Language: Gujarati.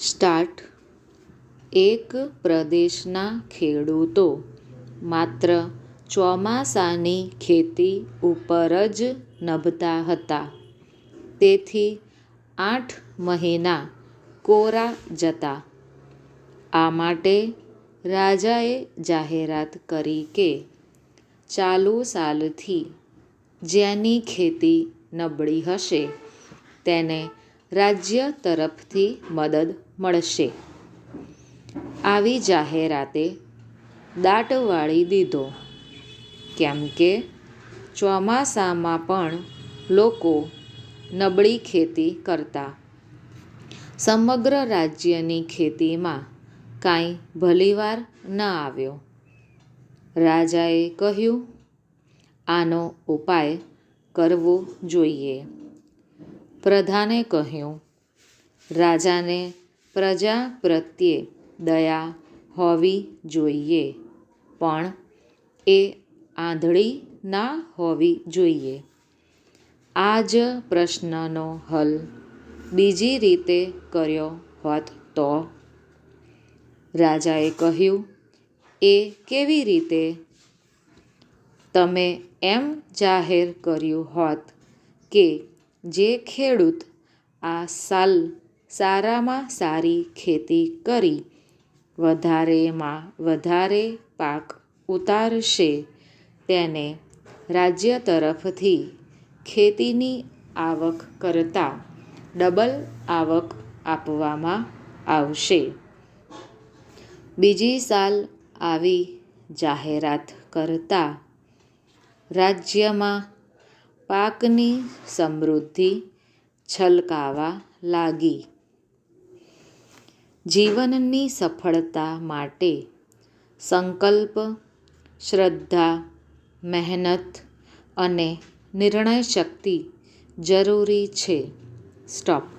સ્ટાર્ટ. એક પ્રદેશના ખેડૂતો માત્ર ચોમાસાની ખેતી ઉપર જ નભતા હતા. તેથી 8 મહિના કોરા જતા. આ માટે રાજાએ જાહેરાત કરી કે ચાલુ સાલથી જેની ખેતી નબળી હશે તેને રાજ્ય તરફથી મદદ મળશે. આવી જાહેરાતે દાટ વાળી દીધો, કેમ કે ચોમાસામાં પણ લોકો નબળી ખેતી કરતા. સમગ્ર રાજ્યની ખેતીમાં કાંઈ ભલીવાર ન આવ્યો. રાજાએ કહ્યું, આનો ઉપાય કરવો જોઈએ. પ્રધાને કહ્યું, રાજાને પ્રજા પ્રત્યે દયા હોવી જોઈએ, પણ એ આંધળી ના હોવી જોઈએ. આ જ પ્રશ્નનો હલ બીજી રીતે કર્યો હોત તો? રાજાએ કહ્યું, એ કેવી રીતે? તમે એમ જાહેર કર્યું હોત કે જે ખેડૂત આ સાલ સારામાં સારી ખેતી કરી વધારેમાં વધારે પાક ઉતારશે તેને રાજ્ય તરફથી ખેતીની આવક કરતાં ડબલ આવક આપવામાં આવશે. બીજી સાલ આવી જાહેરાત કરતા રાજ્યમાં પાકની સમૃદ્ધિ છલકાવા લાગી. જીવનની સફળતા માટે સંકલ્પ, શ્રદ્ધા, મહેનત અને નિર્ણય શક્તિ જરૂરી છે. સ્ટોપ.